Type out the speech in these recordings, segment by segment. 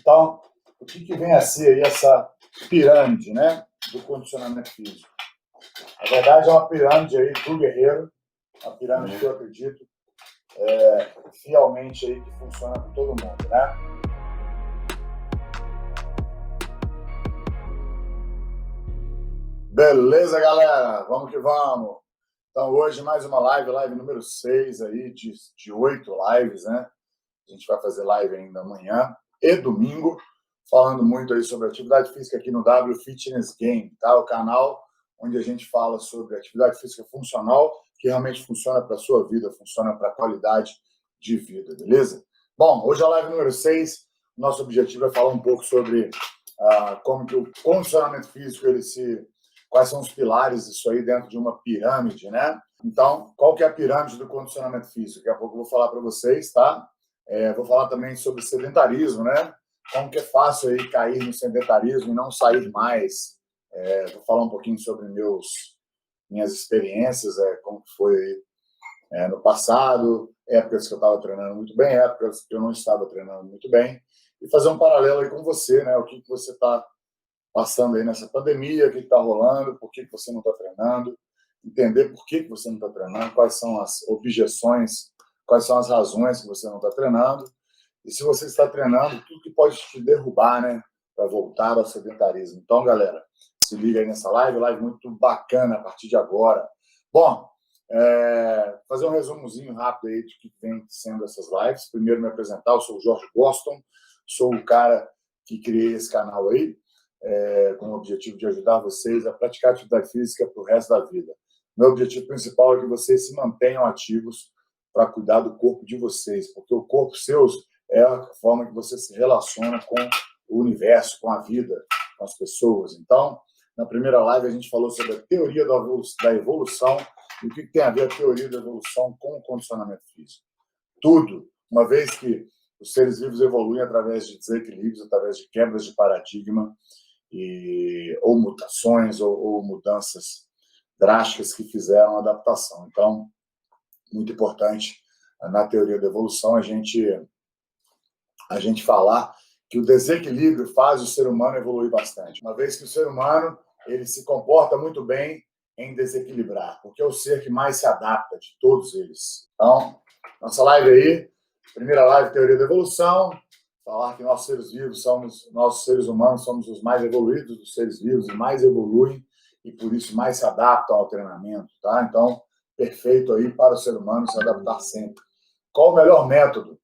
Então, o que vem a ser aí essa pirâmide, né, do condicionamento físico? Na verdade, é uma pirâmide aí do guerreiro, uma pirâmide que eu acredito fielmente aí que funciona com todo mundo, né? Beleza, galera? Vamos que vamos! Então, hoje mais uma live número 6 aí, de 8 lives, né? A gente vai fazer live ainda amanhã e domingo, falando muito aí sobre atividade física aqui no W Fitness Game, tá? O canal onde a gente fala sobre atividade física funcional, que realmente funciona para a sua vida, funciona para a qualidade de vida, beleza? Bom, hoje é a live número 6, nosso objetivo é falar um pouco sobre como que o condicionamento físico, quais são os pilares disso aí dentro de uma pirâmide, né? Então, qual que é a pirâmide do condicionamento físico? Daqui a pouco eu vou falar para vocês, tá? Vou falar também sobre sedentarismo, né? Como que é fácil aí cair no sedentarismo e não sair mais. Vou falar um pouquinho sobre minhas experiências, como que foi no passado, épocas que eu estava treinando muito bem, épocas que eu não estava treinando muito bem, e fazer um paralelo aí com você, né? O que você está passando aí nessa pandemia, o que está rolando, por que você não está treinando, entender por que você não está treinando, quais são as objeções, quais são as razões que você não está treinando, e se você está treinando, tudo que pode te derrubar, né, para voltar ao sedentarismo. Então, galera, se liga aí nessa live muito bacana a partir de agora. Bom, fazer um resumozinho rápido aí de que vem sendo essas lives. Primeiro, me apresentar, eu sou o Jorge Boston, sou o cara que criei esse canal aí, com o objetivo de ajudar vocês a praticar atividade física para o resto da vida. Meu objetivo principal é que vocês se mantenham ativos para cuidar do corpo de vocês, porque o corpo seu é a forma que você se relaciona com o universo, com a vida, com as pessoas. Então, na primeira live a gente falou sobre a teoria da evolução e o que tem a ver a teoria da evolução com o condicionamento físico. Tudo, uma vez que os seres vivos evoluem através de desequilíbrios, através de quebras de paradigma, ou mutações, ou mudanças drásticas que fizeram a adaptação. Então, muito importante, na teoria da evolução, a gente falar que o desequilíbrio faz o ser humano evoluir bastante. Uma vez que o ser humano ele se comporta muito bem em desequilibrar, porque é o ser que mais se adapta de todos eles. Então, nossa live aí, primeira live, teoria da evolução, falar que nós seres humanos somos os mais evoluídos dos seres vivos e mais evoluem e por isso mais se adaptam ao treinamento, tá? Então, perfeito aí para o ser humano se adaptar sempre. Qual o melhor método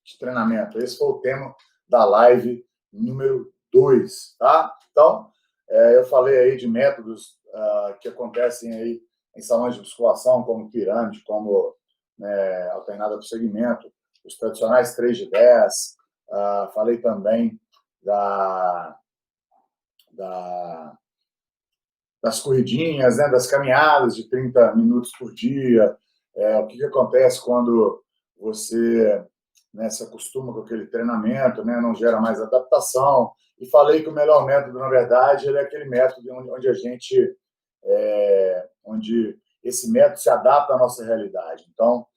de treinamento? Esse foi o tema da live número 2, tá? Então, eu falei aí de métodos que acontecem aí em salões de musculação, como pirâmide, como alternada por segmento, os tradicionais 3 de 10, falei também das corridinhas, né, das caminhadas de 30 minutos por dia, o que acontece quando você se acostuma com aquele treinamento, né, não gera mais adaptação. E falei que o melhor método, na verdade, ele é aquele método onde esse método se adapta à nossa realidade. Então,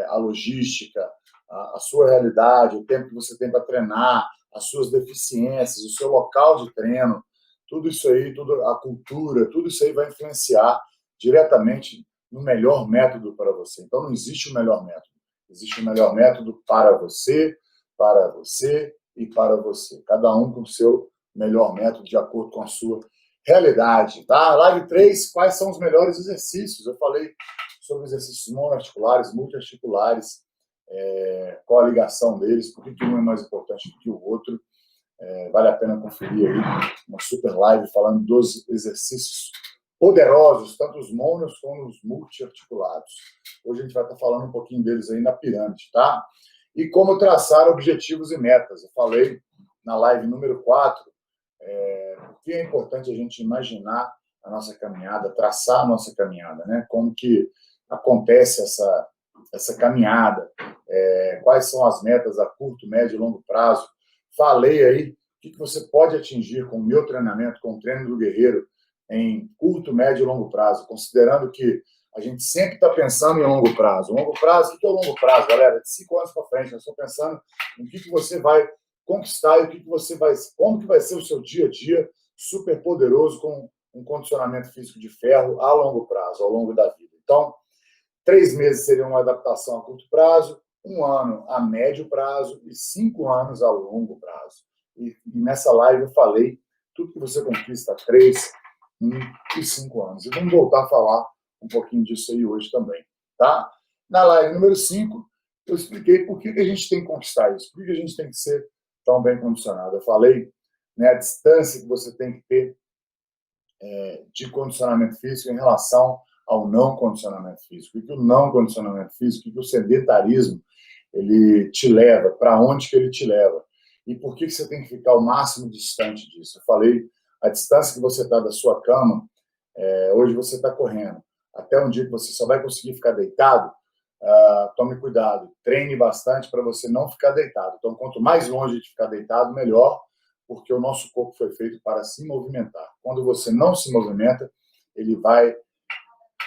a logística, a sua realidade, o tempo que você tem para treinar, as suas deficiências, o seu local de treino, tudo isso aí, a cultura, tudo isso aí vai influenciar diretamente no melhor método para você. Então, não existe o melhor método. Existe o melhor método para você e para você. Cada um com o seu melhor método de acordo com a sua realidade, tá? Live 3, quais são os melhores exercícios? Eu falei sobre exercícios monoarticulares, multiarticulares, qual a ligação deles, por que um é mais importante do que o outro. Vale a pena conferir aí uma super live falando dos exercícios poderosos, tanto os monos como os multiarticulados. Hoje a gente vai estar falando um pouquinho deles aí na pirâmide, tá? E como traçar objetivos e metas. Eu falei na live número 4, por que é importante a gente imaginar a nossa caminhada, traçar a nossa caminhada, né? Como que acontece essa caminhada, quais são as metas a curto, médio e longo prazo. Falei aí o que você pode atingir com o meu treinamento, com o treino do guerreiro, em curto, médio e longo prazo, considerando que a gente sempre está pensando em longo prazo. Longo prazo, o que é o longo prazo, galera? De 5 anos para frente, eu estou pensando em que você vai conquistar e como que vai ser o seu dia a dia super poderoso com um condicionamento físico de ferro a longo prazo, ao longo da vida. Então, 3 meses seria uma adaptação a curto prazo, 1 ano a médio prazo e 5 anos a longo prazo. E nessa live eu falei tudo que você conquista a 3, 1 e 5 anos. E vamos voltar a falar um pouquinho disso aí hoje também, tá? Na live número 5, eu expliquei por que a gente tem que conquistar isso, por que a gente tem que ser tão bem condicionado. Eu falei, né, a distância que você tem que ter de condicionamento físico em relação ao não condicionamento físico. E que o não condicionamento físico, que o sedentarismo, ele te leva, para onde que ele te leva. E por que você tem que ficar o máximo distante disso? Eu falei, a distância que você está da sua cama, hoje você está correndo, até um dia que você só vai conseguir ficar deitado, tome cuidado, treine bastante para você não ficar deitado. Então, quanto mais longe de ficar deitado, melhor, porque o nosso corpo foi feito para se movimentar. Quando você não se movimenta, ele vai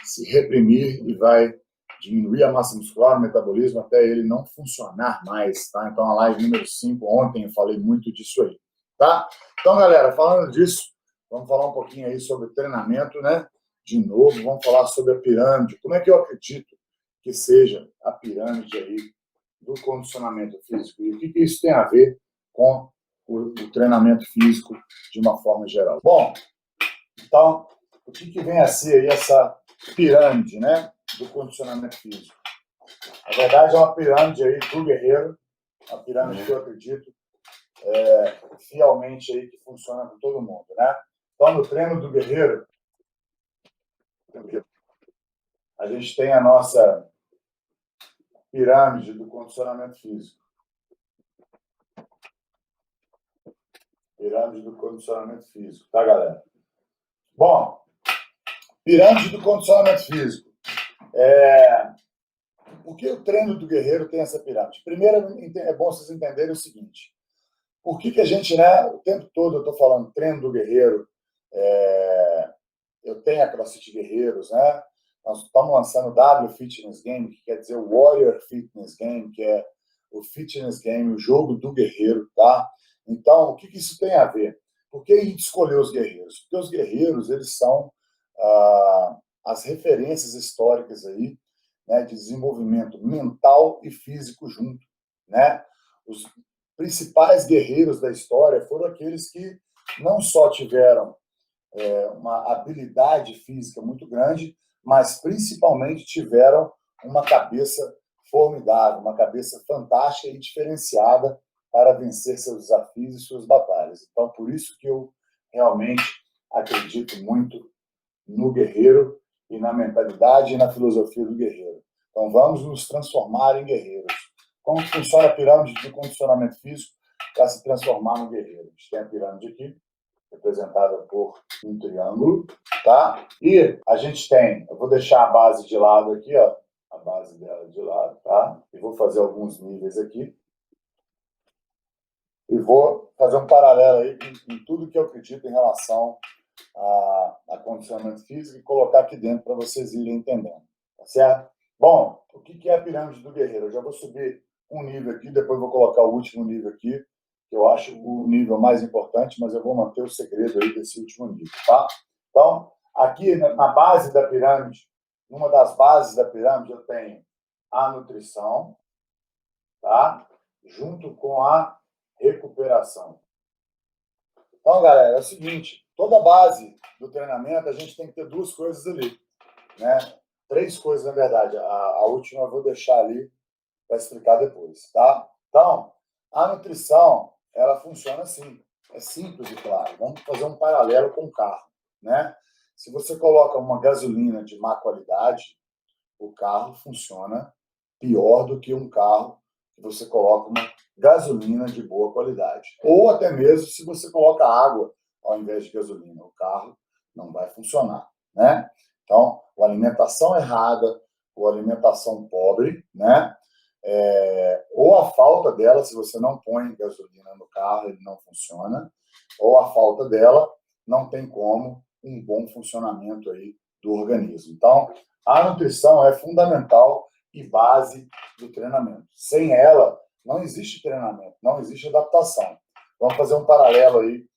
se reprimir e vai diminuir a massa muscular, o metabolismo, até ele não funcionar mais, tá? Então, a live número 5, ontem eu falei muito disso aí, tá? Então, galera, falando disso, vamos falar um pouquinho aí sobre treinamento, né? De novo, vamos falar sobre a pirâmide. Como é que eu acredito que seja a pirâmide aí do condicionamento físico? E o que isso tem a ver com o treinamento físico de uma forma geral? Bom, então, o que vem a ser aí essa pirâmide, né, do condicionamento físico? Na verdade, é uma pirâmide aí do guerreiro, uma pirâmide que eu acredito fielmente aí que funciona com todo mundo, né? Então, no treino do guerreiro, a gente tem a nossa pirâmide do condicionamento físico. Pirâmide do condicionamento físico, tá, galera? Bom, pirâmide do condicionamento físico. Por que o treino do guerreiro tem essa pirâmide? Primeiro, é bom vocês entenderem o seguinte. Por que a gente, né, o tempo todo eu estou falando treino do guerreiro, eu tenho a CrossFit Guerreiros, né? Nós estamos lançando o W Fitness Game, que quer dizer o Warrior Fitness Game, que é o Fitness Game, o jogo do guerreiro, tá? Então, o que isso tem a ver? Por que a gente escolheu os guerreiros? Porque os guerreiros, eles são as referências históricas aí, né, de desenvolvimento mental e físico junto, né? Os principais guerreiros da história foram aqueles que não só tiveram uma habilidade física muito grande, mas principalmente tiveram uma cabeça formidável, uma cabeça fantástica e diferenciada para vencer seus desafios e suas batalhas. Então, por isso que eu realmente acredito muito no guerreiro e na mentalidade e na filosofia do guerreiro. Então, vamos nos transformar em guerreiros. Como funciona a pirâmide de condicionamento físico para se transformar no guerreiro? A gente tem a pirâmide aqui, representada por um triângulo, tá? E a gente tem, eu vou deixar a base de lado aqui, ó, a base dela de lado, tá? E vou fazer alguns níveis aqui. E vou fazer um paralelo aí em tudo que eu acredito em relação a condicionamento físico e colocar aqui dentro para vocês irem entendendo, tá certo? Bom, o que é a pirâmide do guerreiro? Eu já vou subir um nível aqui, depois vou colocar o último nível aqui, que eu acho o nível mais importante, mas eu vou manter o segredo aí desse último nível, tá? Então, aqui na base da pirâmide, numa das bases da pirâmide, eu tenho a nutrição, tá? Junto com a recuperação. Então, galera, é o seguinte, toda base do treinamento, a gente tem que ter 2 coisas ali, né? 3 coisas, na verdade. A última eu vou deixar ali para explicar depois, tá? Então, a nutrição, ela funciona assim. É simples e claro. Vamos fazer um paralelo com o carro, né? Se você coloca uma gasolina de má qualidade, o carro funciona pior do que um carro que você coloca uma gasolina de boa qualidade. Ou até mesmo se você coloca água ao invés de gasolina, o carro não vai funcionar, né? Então, a alimentação errada, ou alimentação pobre, né? Ou a falta dela, se você não põe gasolina no carro, ele não funciona, ou a falta dela, não tem como um bom funcionamento aí do organismo. Então, a nutrição é fundamental e base do treinamento. Sem ela, não existe treinamento, não existe adaptação. Vamos fazer um paralelo aí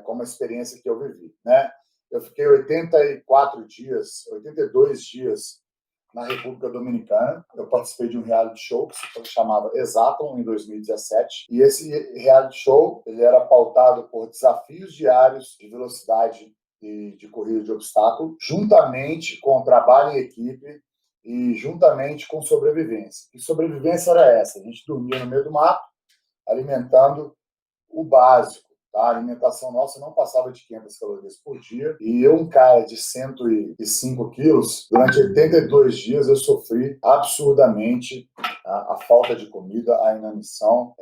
com uma experiência que eu vivi, né? Eu fiquei 84 dias, 82 dias na República Dominicana. Eu participei de um reality show que se chamava Exatlon, em 2017. E esse reality show ele era pautado por desafios diários de velocidade e de corrida de obstáculo, juntamente com trabalho em equipe e juntamente com sobrevivência. E sobrevivência era essa: a gente dormia no meio do mato, alimentando o básico. A alimentação nossa não passava de 500 calorias por dia. E eu, um cara de 105 quilos, durante 82 dias eu sofri absurdamente a falta de comida, a inanição.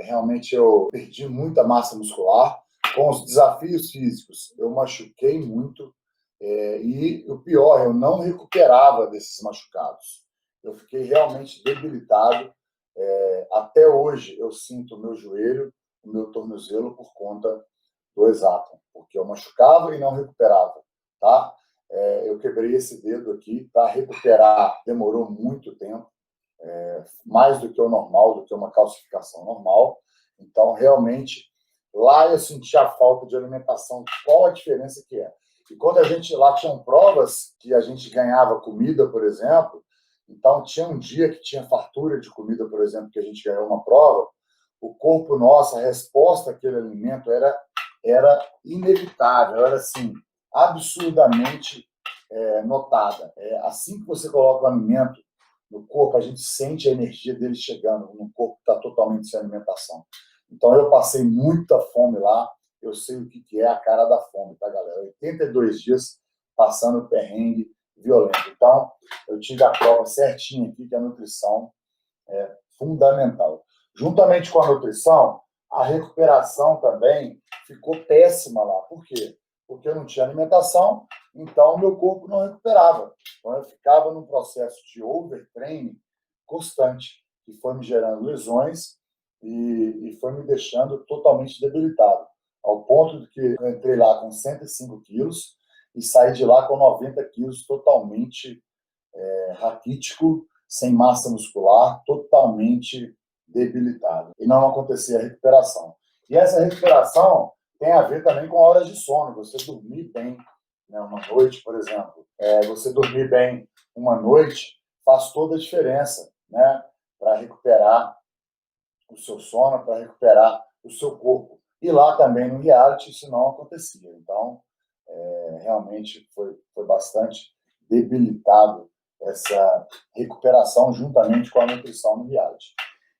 Realmente eu perdi muita massa muscular. Com os desafios físicos, eu machuquei muito. E o pior, eu não recuperava desses machucados. Eu fiquei realmente debilitado. Até hoje eu sinto o meu joelho, o meu tornozelo por conta do Exatlon, porque eu machucava e não recuperava, tá? Eu quebrei esse dedo aqui, para recuperar demorou muito tempo, mais do que o normal, do que uma calcificação normal. Então, realmente, lá eu senti a falta de alimentação. Qual a diferença que é? E quando a gente lá tinham provas que a gente ganhava comida, por exemplo, então tinha um dia que tinha fartura de comida, por exemplo, que a gente ganhou uma prova, o corpo nosso, a resposta àquele alimento era inevitável, era assim, absurdamente notada. Assim que você coloca o alimento no corpo, a gente sente a energia dele chegando no corpo que está totalmente sem alimentação. Então, eu passei muita fome lá, eu sei o que é a cara da fome, tá, galera? 82 dias passando perrengue violento. Então, eu tive a prova certinha aqui, que a nutrição é fundamental. Juntamente com a nutrição, a recuperação também ficou péssima lá. Por quê? Porque eu não tinha alimentação, então o meu corpo não recuperava. Então eu ficava num processo de overtraining constante, que foi me gerando lesões e foi me deixando totalmente debilitado, ao ponto de que eu entrei lá com 105 quilos e saí de lá com 90 quilos totalmente raquítico, sem massa muscular, totalmente debilitado. E não acontecia a recuperação. E essa recuperação tem a ver também com horas de sono. Você dormir bem, né, uma noite, por exemplo. Você dormir bem uma noite faz toda a diferença, né, para recuperar o seu sono, para recuperar o seu corpo. E lá também no reality isso não acontecia. Então, realmente foi bastante debilitado essa recuperação juntamente com a nutrição no reality.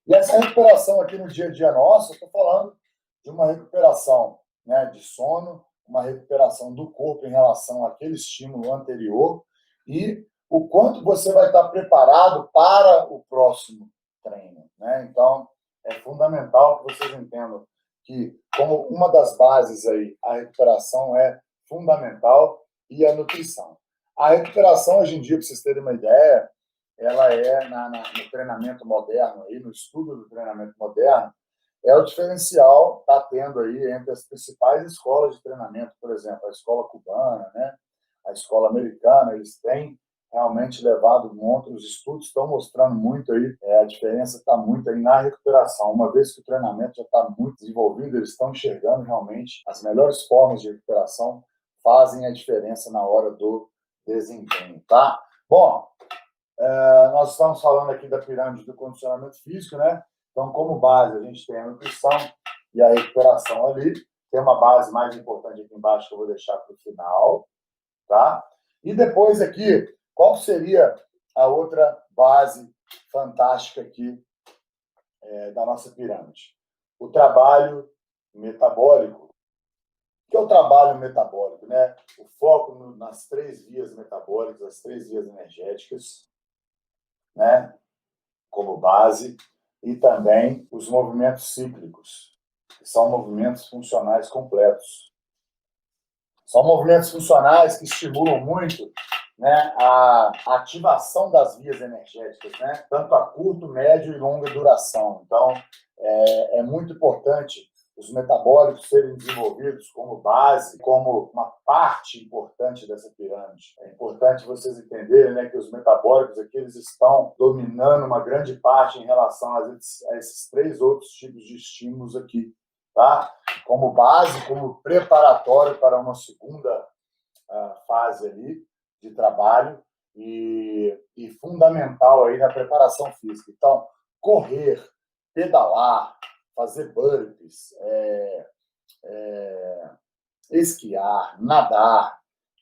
E essa recuperação aqui no dia a dia nosso, eu estou falando de uma recuperação, né, de sono, uma recuperação do corpo em relação àquele estímulo anterior e o quanto você vai estar preparado para o próximo treino, né? Então, é fundamental que vocês entendam que, como uma das bases aí, a recuperação é fundamental e a nutrição. A recuperação, hoje em dia, para vocês terem uma ideia, ela é no treinamento moderno, aí, no estudo do treinamento moderno, é o diferencial que está tendo aí entre as principais escolas de treinamento, por exemplo, a escola cubana, né? A escola americana, eles têm realmente levado um monte, os estudos estão mostrando muito aí, a diferença está muito aí na recuperação. Uma vez que o treinamento já está muito desenvolvido, eles estão enxergando realmente as melhores formas de recuperação fazem a diferença na hora do desempenho, tá? Bom, nós estamos falando aqui da pirâmide do condicionamento físico, né? Então, como base, a gente tem a nutrição e a recuperação ali. Tem uma base mais importante aqui embaixo que eu vou deixar para o final, tá? E depois aqui, qual seria a outra base fantástica aqui da nossa pirâmide? O trabalho metabólico. O que é o trabalho metabólico, né? O foco nas 3 vias metabólicas, as 3 vias energéticas, né? Como base, e também os movimentos cíclicos, que são movimentos funcionais completos. São movimentos funcionais que estimulam muito, né, a ativação das vias energéticas, né, tanto a curto, médio e longa duração. Então, é muito importante os metabólicos serem desenvolvidos como base, como uma parte importante dessa pirâmide. É importante vocês entenderem, né, que os metabólicos aqui eles estão dominando uma grande parte em relação a esses 3 outros tipos de estímulos aqui, tá? Como base, como preparatório para uma segunda fase ali de trabalho e fundamental aí na preparação física. Então, correr, pedalar, fazer burpees, esquiar, nadar,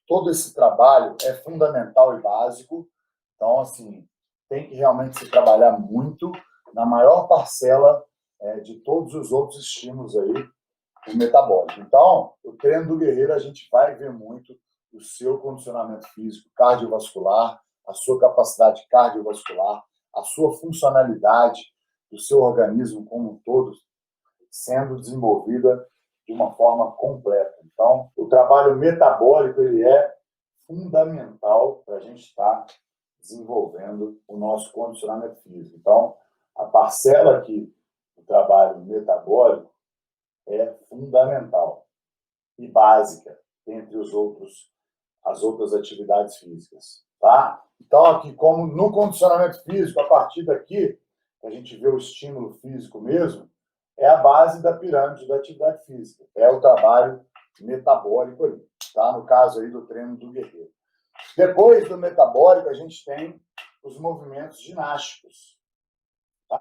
todo esse trabalho é fundamental e básico. Então, assim, tem que realmente se trabalhar muito na maior parcela de todos os outros estímulos aí do metabólico. Então, o treino do guerreiro, a gente vai ver muito o seu condicionamento físico, cardiovascular, a sua capacidade cardiovascular, a sua funcionalidade do seu organismo como um todo sendo desenvolvida de uma forma completa. Então, o trabalho metabólico ele é fundamental para a gente estar desenvolvendo o nosso condicionamento físico. Então, a parcela aqui do trabalho metabólico é fundamental e básica entre as outras atividades físicas, tá? Então, aqui, como no condicionamento físico, a partir daqui, a gente vê o estímulo físico mesmo, é a base da pirâmide da atividade física, é o trabalho metabólico ali, tá? No caso aí do treino do guerreiro. Depois do metabólico, a gente tem os movimentos ginásticos. Tá?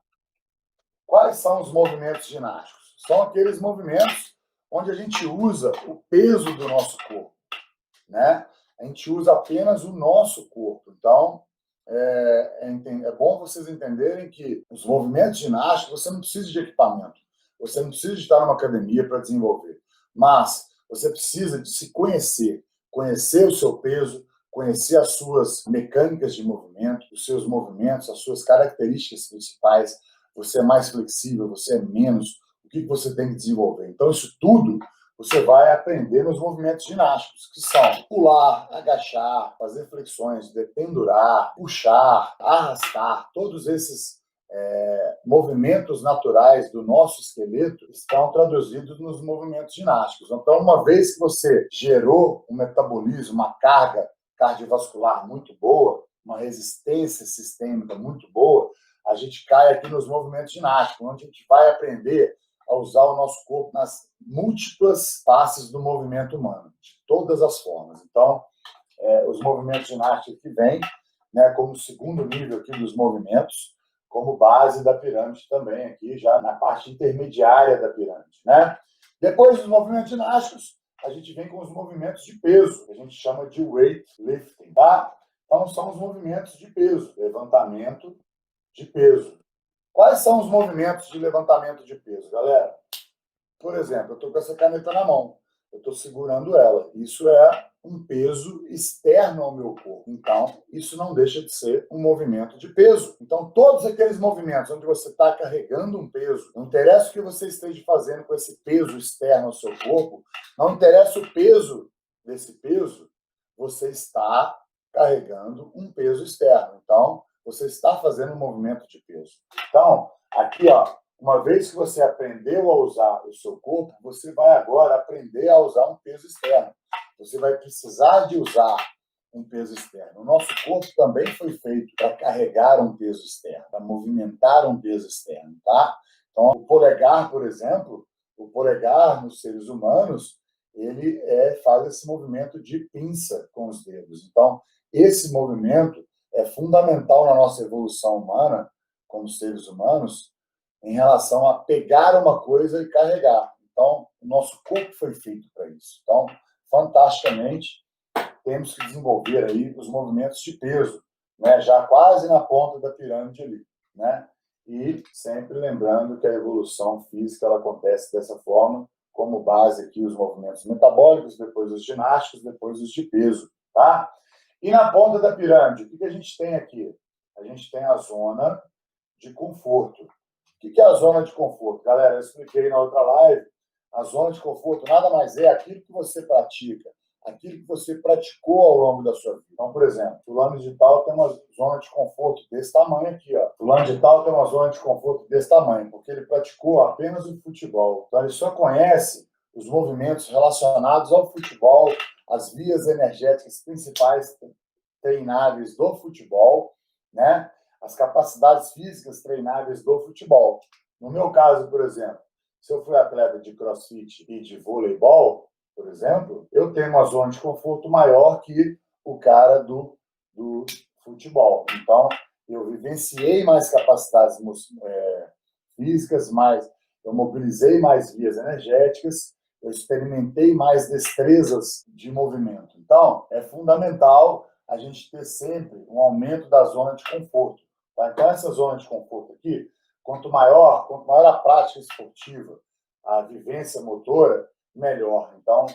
Quais são os movimentos ginásticos? São aqueles movimentos onde a gente usa o peso do nosso corpo, né? A gente usa apenas o nosso corpo. Então, é bom vocês entenderem que os movimentos ginásticos, você não precisa de equipamento, você não precisa de estar numa academia para desenvolver, mas você precisa de se conhecer, conhecer o seu peso, conhecer as suas mecânicas de movimento, os seus movimentos, as suas características principais, você é mais flexível, você é menos, o que você tem que desenvolver. Então, isso tudo você vai aprender nos movimentos ginásticos, que são pular, agachar, fazer flexões, dependurar, puxar, arrastar. Todos esses movimentos naturais do nosso esqueleto estão traduzidos nos movimentos ginásticos. Então, uma vez que você gerou um metabolismo, uma carga cardiovascular muito boa, uma resistência sistêmica muito boa, a gente cai aqui nos movimentos ginásticos, onde a gente vai aprender a usar o nosso corpo nas múltiplas faces do movimento humano, de todas as formas. Então, os movimentos ginásticos que vêm, né, como segundo nível aqui dos movimentos, como base da pirâmide também, aqui já na parte intermediária da pirâmide, né? Depois dos movimentos ginásticos, a gente vem com os movimentos de peso, que a gente chama de weightlifting, tá? Então, são os movimentos de peso, levantamento de peso. Quais são os movimentos de levantamento de peso, galera? Por exemplo, eu estou com essa caneta na mão, eu estou segurando ela. Isso é um peso externo ao meu corpo. Então, isso não deixa de ser um movimento de peso. Então, todos aqueles movimentos onde você está carregando um peso, não interessa o que você esteja fazendo com esse peso externo ao seu corpo, não interessa o peso desse peso, você está carregando um peso externo. Então, você está fazendo um movimento de peso. Então, aqui, ó, uma vez que você aprendeu a usar o seu corpo, você vai agora aprender a usar um peso externo. Você vai precisar de usar um peso externo. O nosso corpo também foi feito para carregar um peso externo, para movimentar um peso externo, tá? Então, o polegar, por exemplo, o polegar nos seres humanos, ele faz esse movimento de pinça com os dedos. Então, esse movimento é fundamental na nossa evolução humana, como seres humanos, em relação a pegar uma coisa e carregar. Então, o nosso corpo foi feito para isso. Então, fantasticamente, temos que desenvolver aí os movimentos de peso, né? Já quase na ponta da pirâmide ali, né? E sempre lembrando que a evolução física ela acontece dessa forma, como base aqui os movimentos metabólicos, depois os ginásticos, depois os de peso, tá? E na ponta da pirâmide, o que a gente tem aqui? A gente tem a zona de conforto. O que é a zona de conforto? Galera, eu expliquei na outra live. A zona de conforto nada mais é aquilo que você pratica aquilo que você praticou ao longo da sua vida. Então, por exemplo, fulano de tal tem uma zona de conforto desse tamanho aqui, ó. Fulano de tal tem uma zona de conforto desse tamanho, porque ele praticou apenas o futebol. Então, ele só conhece os movimentos relacionados ao futebol, as vias energéticas principais treináveis do futebol, né? As capacidades físicas treináveis do futebol. No meu caso, por exemplo, se eu fui atleta de crossfit e de voleibol, por exemplo, eu tenho uma zona de conforto maior que o cara do futebol. Então, eu vivenciei mais capacidades físicas, eu mobilizei mais vias energéticas, eu experimentei mais destrezas de movimento. Então, é fundamental a gente ter sempre um aumento da zona de conforto. Tá? Então, essa zona de conforto aqui, quanto maior a prática esportiva, a vivência motora, melhor. Então,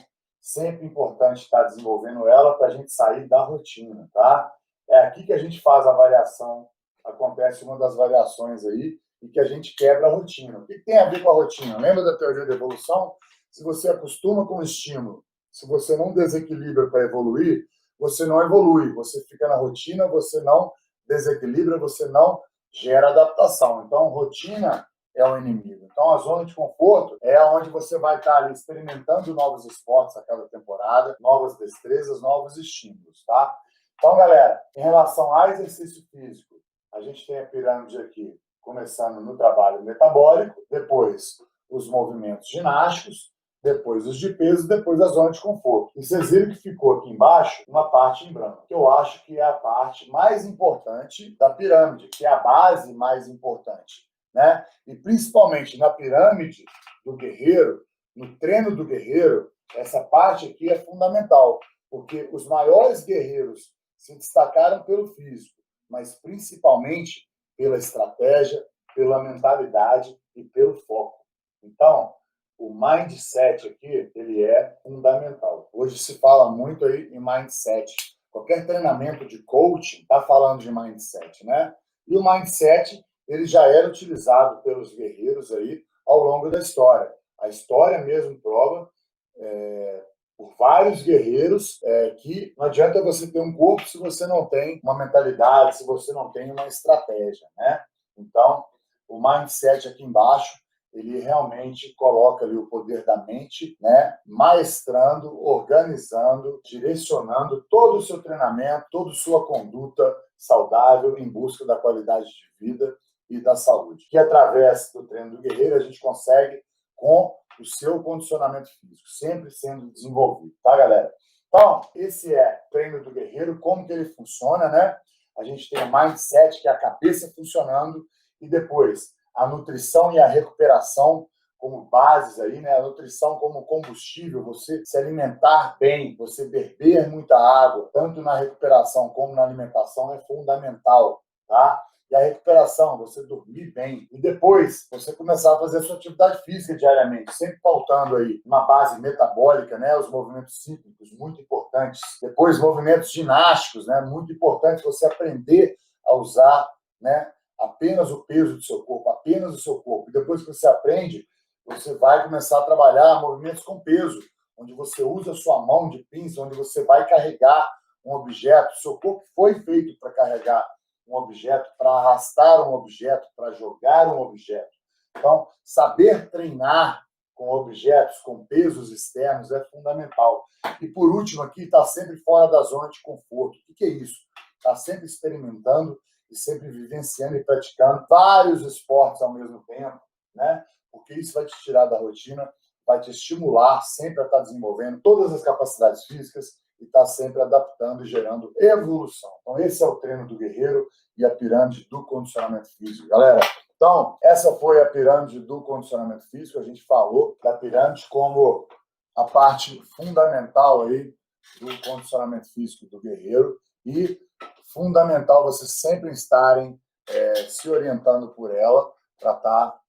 sempre importante estar desenvolvendo ela para a gente sair da rotina, tá? É aqui que a gente faz a variação, acontece uma das variações aí, e que a gente quebra a rotina. O que tem a ver com a rotina? Lembra da teoria da evolução? Se você acostuma com o estímulo, se você não desequilibra para evoluir, você não evolui, você fica na rotina, você não desequilibra, você não gera adaptação. Então, rotina é o inimigo. Então, a zona de conforto é onde você vai estar ali experimentando novos esportes a cada temporada, novas destrezas, novos estímulos, tá? Então, galera, em relação ao exercício físico, a gente tem a pirâmide aqui, começando no trabalho metabólico, depois os movimentos ginásticos, depois os de peso, depois a zona de conforto. E vocês viram que ficou aqui embaixo uma parte em branco, que eu acho que é a parte mais importante da pirâmide, que é a base mais importante, né? E principalmente na pirâmide do guerreiro, no treino do guerreiro, essa parte aqui é fundamental, porque os maiores guerreiros se destacaram pelo físico, mas principalmente pela estratégia, pela mentalidade e pelo foco. Então, o mindset aqui, ele é fundamental. Hoje se fala muito aí em mindset. Qualquer treinamento de coaching está falando de mindset, né? E o mindset, ele já era utilizado pelos guerreiros aí ao longo da história. A história mesmo prova, por vários guerreiros, que não adianta você ter um corpo se você não tem uma mentalidade, se você não tem uma estratégia, né? Então, o mindset aqui embaixo, ele realmente coloca ali o poder da mente, né? Maestrando, organizando, direcionando todo o seu treinamento, toda a sua conduta saudável em busca da qualidade de vida e da saúde. Que através do treino do guerreiro a gente consegue com o seu condicionamento físico, sempre sendo desenvolvido, tá, galera? Então, esse é o treino do guerreiro, como que ele funciona, né? A gente tem o mindset, que é a cabeça funcionando, e depois a nutrição e a recuperação como bases aí, né? A nutrição como combustível, você se alimentar bem, você beber muita água, tanto na recuperação como na alimentação, é fundamental, tá? E a recuperação, você dormir bem. E depois, você começar a fazer a sua atividade física diariamente, sempre faltando aí uma base metabólica, né? Os movimentos cíclicos, muito importantes. Depois, movimentos ginásticos, né? Muito importante você aprender a usar, né? Apenas o peso do seu corpo, apenas o seu corpo. E depois que você aprende, você vai começar a trabalhar movimentos com peso, onde você usa a sua mão de pinça, onde você vai carregar um objeto. O seu corpo foi feito para carregar um objeto, para arrastar um objeto, para jogar um objeto. Então, saber treinar com objetos, com pesos externos é fundamental. E, por último, aqui, está sempre fora da zona de conforto. O que é isso? Está sempre experimentando e sempre vivenciando e praticando vários esportes ao mesmo tempo, né? Porque isso vai te tirar da rotina, vai te estimular sempre a estar desenvolvendo todas as capacidades físicas e está sempre adaptando e gerando evolução. Então, esse é o treino do guerreiro e a pirâmide do condicionamento físico. Galera, então, essa foi a pirâmide do condicionamento físico. A gente falou da pirâmide como a parte fundamental aí do condicionamento físico do guerreiro e fundamental vocês sempre estarem se orientando por ela para estar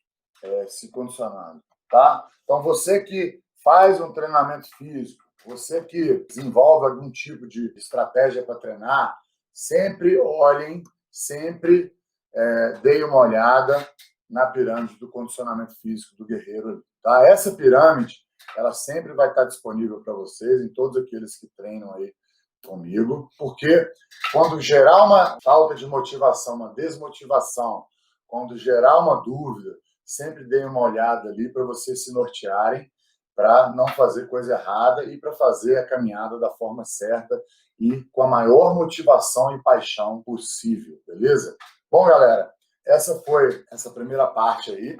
se condicionando, tá? Então, você que faz um treinamento físico, você que desenvolve algum tipo de estratégia para treinar, sempre olhem, sempre deem uma olhada na pirâmide do condicionamento físico do guerreiro. Tá? Essa pirâmide ela sempre vai estar disponível para vocês, em todos aqueles que treinam aí comigo, porque quando gerar uma falta de motivação, uma desmotivação, quando gerar uma dúvida, sempre deem uma olhada ali para vocês se nortearem, para não fazer coisa errada e para fazer a caminhada da forma certa e com a maior motivação e paixão possível, beleza? Bom, galera, essa foi essa primeira parte aí,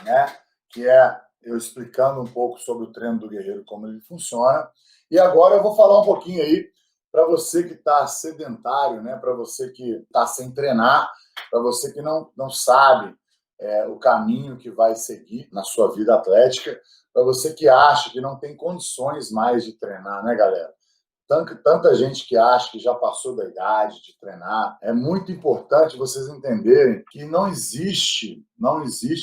né? Que é eu explicando um pouco sobre o treino do guerreiro, como ele funciona. E agora eu vou falar um pouquinho aí para você que está sedentário, né? Para você que está sem treinar, para você que não sabe o caminho que vai seguir na sua vida atlética, para você que acha que não tem condições mais de treinar, né, galera? Tanta gente que acha que já passou da idade de treinar. É muito importante vocês entenderem que não existe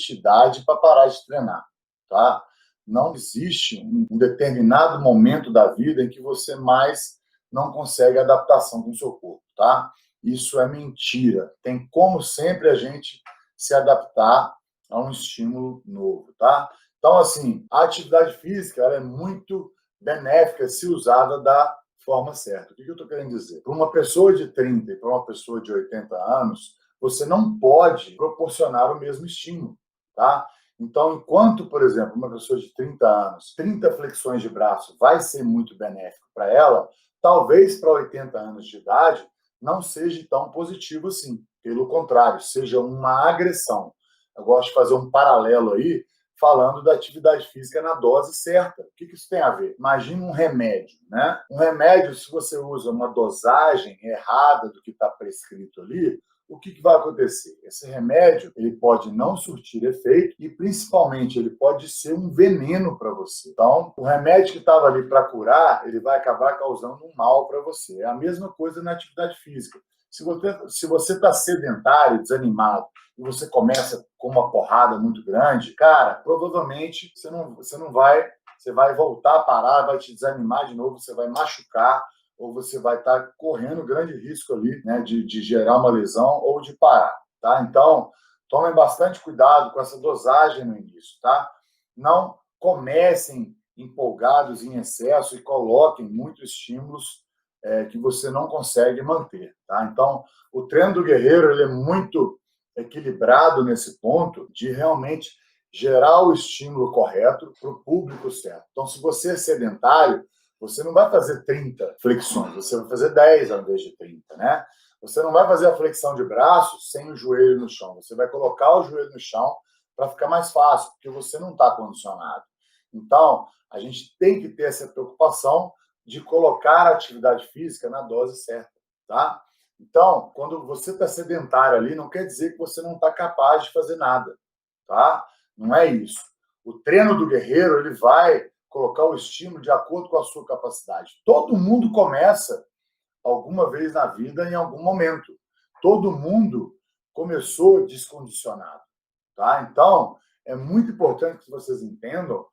idade para parar de treinar, tá? Não existe um determinado momento da vida em que você mais não consegue adaptação com o seu corpo, tá? Isso é mentira. Tem como sempre a gente se adaptar a um estímulo novo, tá? Então, assim, a atividade física ela é muito benéfica se usada da forma certa. O que eu estou querendo dizer? Para uma pessoa de 30 e para uma pessoa de 80 anos, você não pode proporcionar o mesmo estímulo, tá? Então, enquanto, por exemplo, uma pessoa de 30 anos, 30 flexões de braço vai ser muito benéfico para ela, talvez para 80 anos de idade não seja tão positivo assim. Pelo contrário, seja uma agressão. Eu gosto de fazer um paralelo aí falando da atividade física na dose certa. O que isso tem a ver? Imagina um remédio, né? Um remédio, se você usa uma dosagem errada do que está prescrito ali, o que vai acontecer? Esse remédio ele pode não surtir efeito e, principalmente, ele pode ser um veneno para você. Então, o remédio que estava ali para curar, ele vai acabar causando um mal para você. É a mesma coisa na atividade física. Se você está sedentário, desanimado, e você começa com uma porrada muito grande, cara, provavelmente você não vai, você vai voltar a parar, vai te desanimar de novo, você vai machucar, ou você vai estar correndo grande risco ali, né, de gerar uma lesão ou de parar, tá? Então, tomem bastante cuidado com essa dosagem no início, tá? Não comecem empolgados em excesso e coloquem muitos estímulos que você não consegue manter, tá? Então, o treino do guerreiro ele é muito equilibrado nesse ponto de realmente gerar o estímulo correto para o público certo. Então, se você é sedentário, você não vai fazer 30 flexões, você vai fazer 10 ao invés de 30, né? Você não vai fazer a flexão de braço sem o joelho no chão, você vai colocar o joelho no chão para ficar mais fácil, porque você não está condicionado. Então, a gente tem que ter essa preocupação de colocar a atividade física na dose certa, tá? Então, quando você está sedentário ali, não quer dizer que você não está capaz de fazer nada, tá? Não é isso. O treino do guerreiro, ele vai colocar o estímulo de acordo com a sua capacidade. Todo mundo começa alguma vez na vida, em algum momento. Todo mundo começou descondicionado, tá? Então, é muito importante que vocês entendam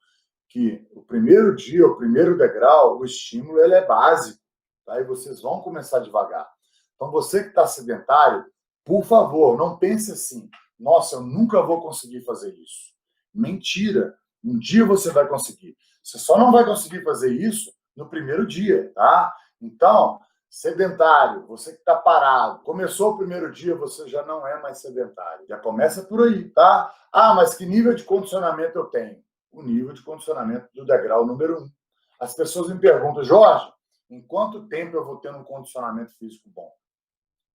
que o primeiro dia, o primeiro degrau, o estímulo ele é básico, tá? E vocês vão começar devagar. Então, você que está sedentário, por favor, não pense assim, nossa, eu nunca vou conseguir fazer isso. Mentira. Um dia você vai conseguir. Você só não vai conseguir fazer isso no primeiro dia, tá? Então, sedentário, você que está parado, começou o primeiro dia, você já não é mais sedentário. Já começa por aí, tá? Ah, mas que nível de condicionamento eu tenho? O nível de condicionamento do degrau número 1. As pessoas me perguntam, Jorge, em quanto tempo eu vou ter um condicionamento físico bom?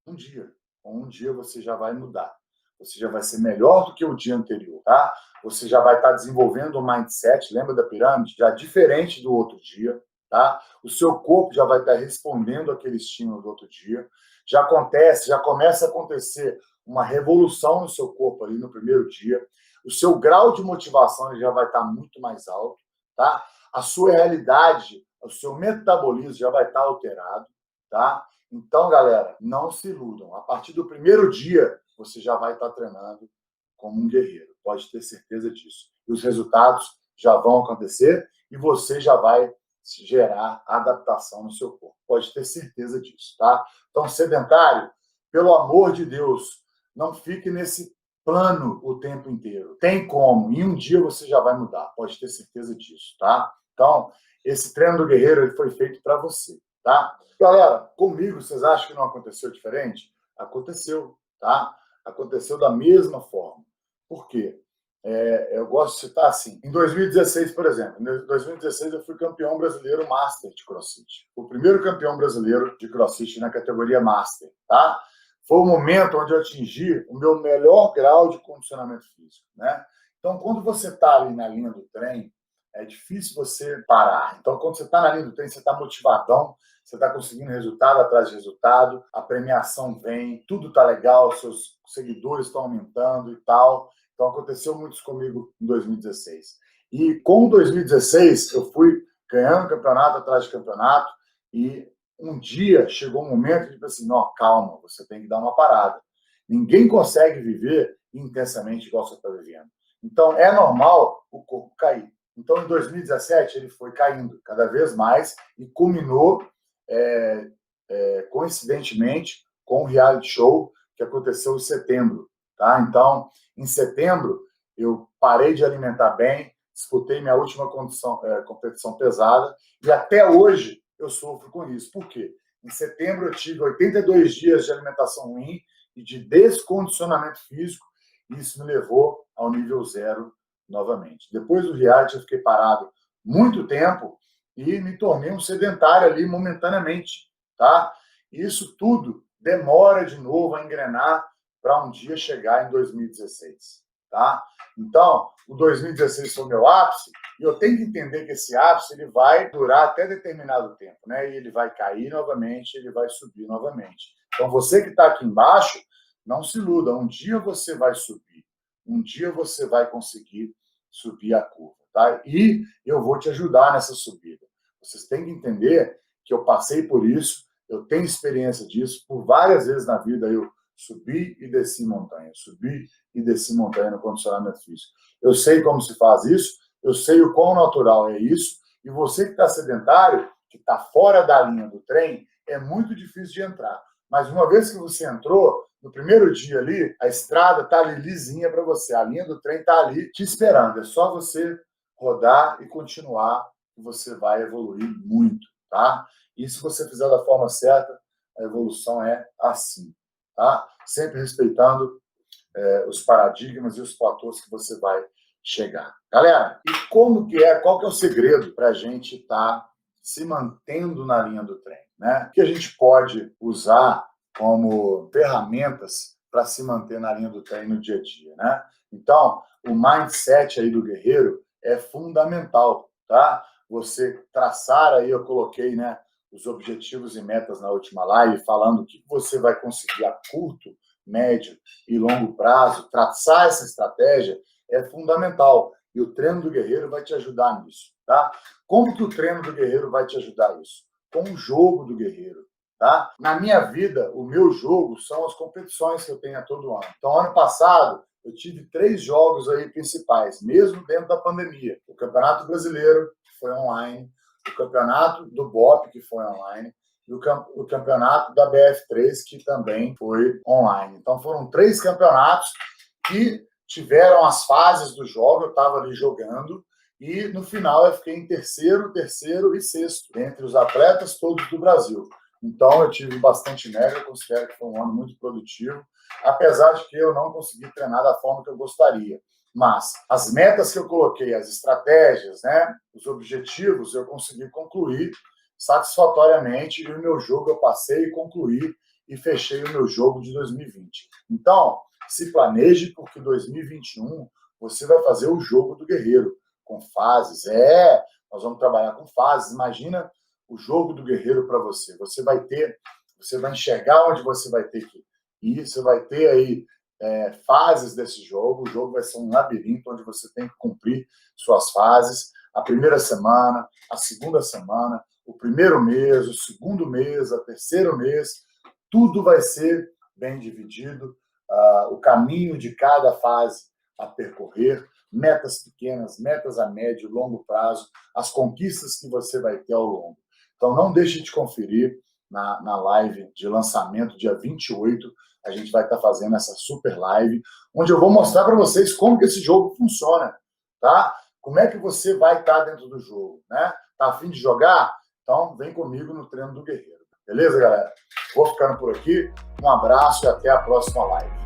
Um dia. Com um dia você já vai mudar. Você já vai ser melhor do que o dia anterior, tá? Você já vai estar desenvolvendo um mindset, lembra da pirâmide? Já diferente do outro dia, tá? O seu corpo já vai estar respondendo aquele estímulo do outro dia. Já começa a acontecer uma revolução no seu corpo ali no primeiro dia. O seu grau de motivação já vai estar muito mais alto, tá? A sua realidade, o seu metabolismo já vai estar alterado, tá? Então, galera, não se iludam. A partir do primeiro dia, você já vai estar treinando como um guerreiro. Pode ter certeza disso. E os resultados já vão acontecer e você já vai gerar adaptação no seu corpo. Pode ter certeza disso, tá? Então, sedentário, pelo amor de Deus, não fique nesse plano o tempo inteiro. Tem como, e um dia você já vai mudar, pode ter certeza disso, tá? Então, esse treino do guerreiro ele foi feito para você, tá? Galera, comigo, vocês acham que não aconteceu diferente? Aconteceu, tá? Aconteceu da mesma forma. Por quê? Eu gosto de citar assim. Em 2016, por exemplo, em 2016 eu fui campeão brasileiro Master de CrossFit. O primeiro campeão brasileiro de CrossFit na categoria Master, tá? Foi o momento onde eu atingi o meu melhor grau de condicionamento físico, né? Então, quando você está ali na linha do treino, é difícil você parar. Então, quando você está na linha do treino, você está motivadão, você está conseguindo resultado atrás de resultado, a premiação vem, tudo está legal, seus seguidores estão aumentando e tal. Então, aconteceu muito isso comigo em 2016. E com 2016, eu fui ganhando campeonato atrás de campeonato e um dia chegou um momento de tipo assim, não, calma, você tem que dar uma parada. Ninguém consegue viver intensamente igual você está vivendo. Então, é normal o corpo cair. Então, em 2017, ele foi caindo cada vez mais e culminou, coincidentemente, com o reality show que aconteceu em setembro. Tá? Então, em setembro, eu parei de alimentar bem, disputei minha última competição pesada e até hoje eu sofro com isso. Por quê? Em setembro eu tive 82 dias de alimentação ruim e de descondicionamento físico e isso me levou ao nível zero novamente. Depois do reality eu fiquei parado muito tempo e me tornei um sedentário ali momentaneamente, tá? Isso tudo demora de novo a engrenar para um dia chegar em 2016, tá? Então, o 2016 foi o meu ápice e eu tenho que entender que esse ápice ele vai durar até determinado tempo, né? E ele vai cair novamente, ele vai subir novamente. Então, você que está aqui embaixo, não se iluda, um dia você vai subir, um dia você vai conseguir subir a curva, tá? E eu vou te ajudar nessa subida. Vocês têm que entender que eu passei por isso, eu tenho experiência disso, por várias vezes na vida eu subi e desci montanha, subi e desci montanha no condicionamento físico. Eu sei como se faz isso, eu sei o quão natural é isso, e você que está sedentário, que está fora da linha do trem, é muito difícil de entrar. Mas uma vez que você entrou, no primeiro dia ali, a estrada está ali lisinha para você, a linha do trem está ali te esperando. É só você rodar e continuar, que você vai evoluir muito, tá? E se você fizer da forma certa, a evolução é assim, tá? Sempre respeitando os paradigmas e os platôs que você vai chegar. Galera, e como que é, qual que é o segredo para a gente estar se mantendo na linha do trem, né? O que a gente pode usar como ferramentas para se manter na linha do trem no dia a dia, né? Então, o mindset aí do guerreiro é fundamental, tá? Você traçar aí, eu coloquei, né, os objetivos e metas na última live, falando o que você vai conseguir a curto, médio e longo prazo, traçar essa estratégia é fundamental. E o treino do guerreiro vai te ajudar nisso, tá? Como que o treino do guerreiro vai te ajudar nisso? Com o jogo do guerreiro, tá? Na minha vida, o meu jogo são as competições que eu tenho a todo ano. Então, ano passado, eu tive 3 jogos aí principais, mesmo dentro da pandemia. O Campeonato Brasileiro, que foi online, o Campeonato do BOP, que foi online, e o campeonato da BF3, que também foi online. Então, foram 3 campeonatos que tiveram as fases do jogo, eu estava ali jogando, e no final eu fiquei em terceiro e sexto, entre os atletas todos do Brasil. Então, eu tive bastante mega, eu considero que foi um ano muito produtivo, apesar de que eu não consegui treinar da forma que eu gostaria. Mas as metas que eu coloquei, as estratégias, né, os objetivos, eu consegui concluir satisfatoriamente e o meu jogo eu passei e concluí e fechei o meu jogo de 2020. Então, se planeje porque 2021 você vai fazer o jogo do guerreiro com fases. Nós vamos trabalhar com fases. Imagina o jogo do guerreiro para você. Você vai enxergar onde você vai ter que ir, você vai ter aí fases desse jogo. O jogo vai ser um labirinto onde você tem que cumprir suas fases. A primeira semana, a segunda semana, o primeiro mês, o segundo mês, o terceiro mês, tudo vai ser bem dividido, o caminho de cada fase a percorrer, metas pequenas, metas a médio e longo prazo, as conquistas que você vai ter ao longo. Então, não deixe de conferir, na live de lançamento, dia 28, a gente vai estar fazendo essa super live, onde eu vou mostrar para vocês como que esse jogo funciona, tá? Como é que você vai estar dentro do jogo, né? Tá a fim de jogar? Então, vem comigo no treino do guerreiro. Beleza, galera? Vou ficando por aqui. Um abraço e até a próxima live.